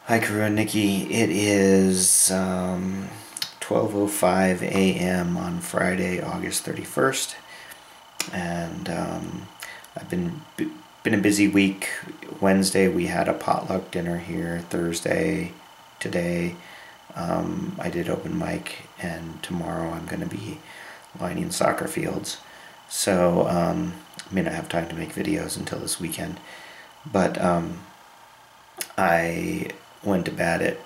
Hi, Kuru and Nikki. It is 12:05 a.m. on Friday, August 31st, and I've been a busy week. Wednesday we had a potluck dinner here. Thursday, today, I did open mic, and tomorrow I'm going to be lining soccer fields. So I may not have time to make videos until this weekend, but I went to bed at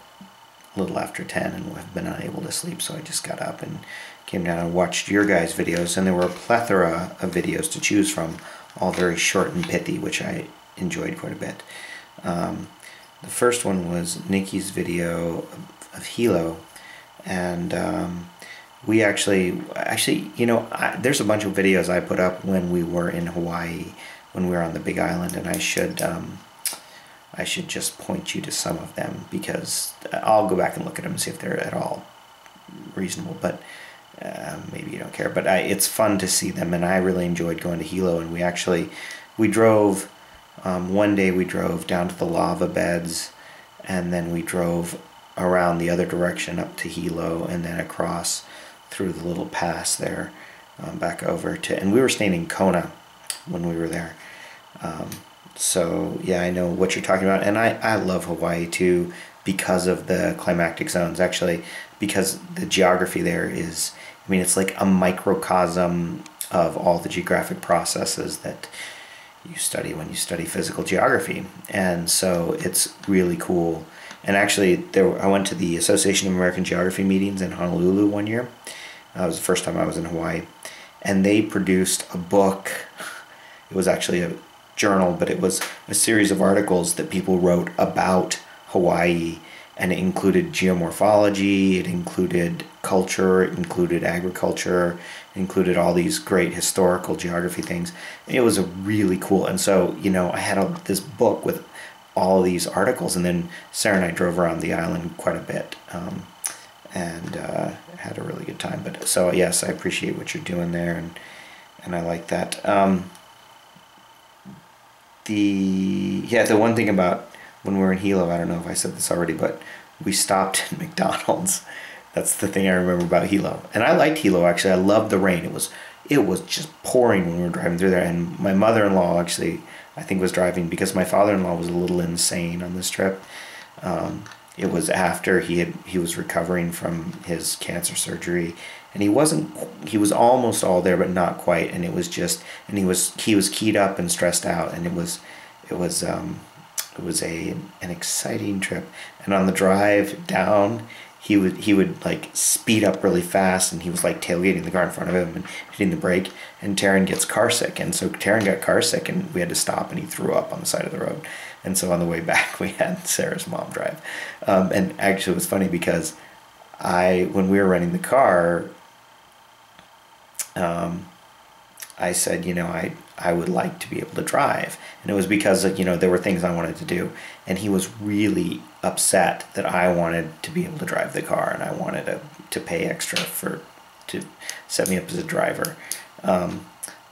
a little after 10 and have been unable to sleep, so I just got up and came down and watched your guys' videos, and there were a plethora of videos to choose from, all very short and pithy, which I enjoyed quite a bit. The first one was Nikki's video of Hilo, and we actually, there's a bunch of videos I put up when we were in Hawaii, when we were on the Big Island, and I should just point you to some of them, because I'll go back and look at them and see if they're at all reasonable, but maybe you don't care. But it's fun to see them, and I really enjoyed going to Hilo. And we drove, one day we drove down to the lava beds, and then we drove around the other direction up to Hilo, and then across through the little pass there, back over to, and we were staying in Kona when we were there. So yeah, I know what you're talking about, and I love Hawaii too, because of the climactic zones, actually, because the geography there is, it's like a microcosm of all the geographic processes that you study when you study physical geography, and so it's really cool. And actually, I went to the Association of American Geography meetings in Honolulu one year. It was the first time I was in Hawaii, and they produced a book. It was actually a journal, but it was a series of articles that people wrote about Hawaii, and it included geomorphology, it included culture, it included agriculture, it included all these great historical geography things. It was a really cool, and so I had this book with all of these articles, and then Sarah and I drove around the island quite a bit, and had a really good time. But so yes, I appreciate what you're doing there, and I like that. The one thing about when we were in Hilo, I don't know if I said this already, but we stopped at McDonald's. That's the thing I remember about Hilo. And I liked Hilo, actually. I loved the rain. It was just pouring when we were driving through there. And my mother-in-law, actually, I think was driving, because my father-in-law was a little insane on this trip. It was after he was recovering from his cancer surgery, and he was almost all there, but not quite. And it was just, and he was keyed up and stressed out, and it was an exciting trip. And on the drive down, he would like speed up really fast, and he was like tailgating the car in front of him and hitting the brake, and Taryn gets car sick, and so Taryn got car sick, and we had to stop, and he threw up on the side of the road. And so on the way back, we had Sarah's mom drive. And actually it was funny, because when we were renting the car, I said, I would like to be able to drive. And it was because, there were things I wanted to do. And he was really upset that I wanted to be able to drive the car, and I wanted to pay extra to set me up as a driver.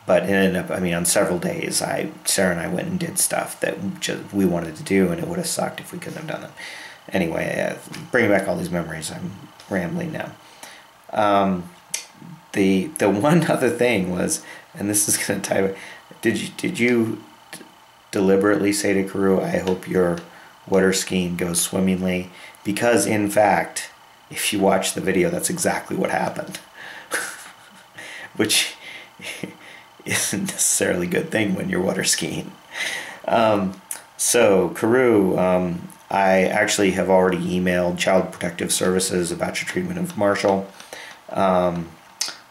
But it ended up, on several days, Sarah and I went and did stuff that we wanted to do, and it would have sucked if we couldn't have done it. Anyway, bringing back all these memories, I'm rambling now. The one other thing was, and this is going to tie, did you deliberately say to Kuru, I hope your water skiing goes swimmingly? Because in fact, if you watch the video, that's exactly what happened. Which isn't necessarily a good thing when you're water skiing. So Kuru, I actually have already emailed Child Protective Services about your treatment of Marshall. The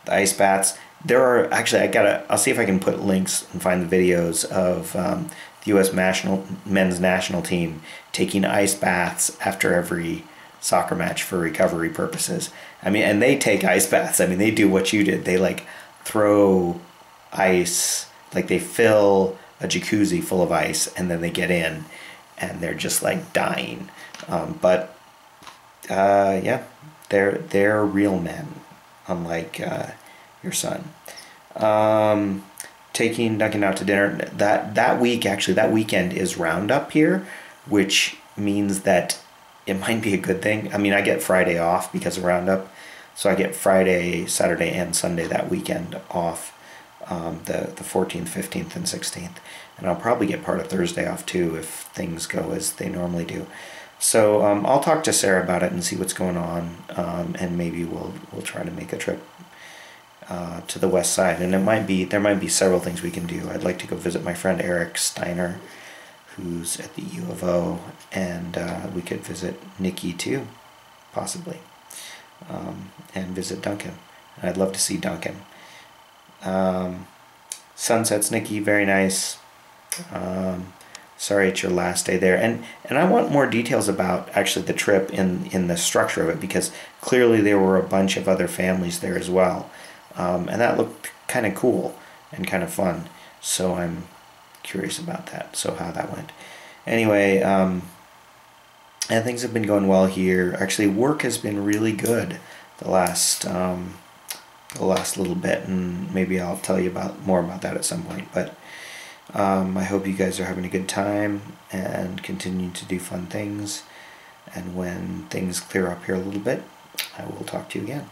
ice baths. There are actually, I'll see if I can put links and find the videos of the U.S. men's national team taking ice baths after every soccer match for recovery purposes. And they take ice baths. They do what you did. They like throw ice, like they fill a jacuzzi full of ice, and then they get in, and they're just like dying. Yeah, they're real men, unlike your son. Taking Duncan out to dinner that weekend is Roundup here, which means that it might be a good thing. I mean, I get Friday off because of Roundup, so I get Friday, Saturday, and Sunday that weekend off, the 14th, 15th, and 16th. And I'll probably get part of Thursday off too if things go as they normally do. So I'll talk to Sarah about it and see what's going on, and maybe we'll try to make a trip to the west side. And there might be several things we can do. I'd like to go visit my friend Eric Steiner, who's at the U of O, and we could visit Nikki too, possibly, and visit Duncan. I'd love to see Duncan. Sunsets, Nikki, very nice. Sorry it's your last day there, and I want more details about actually the trip in the structure of it, because clearly there were a bunch of other families there as well, and that looked kind of cool and kind of fun. So I'm curious about that. So how that went. Anyway, and things have been going well here. Actually, work has been really good the last little bit, and maybe I'll tell you more about that at some point. But I hope you guys are having a good time and continue to do fun things. And when things clear up here a little bit, I will talk to you again.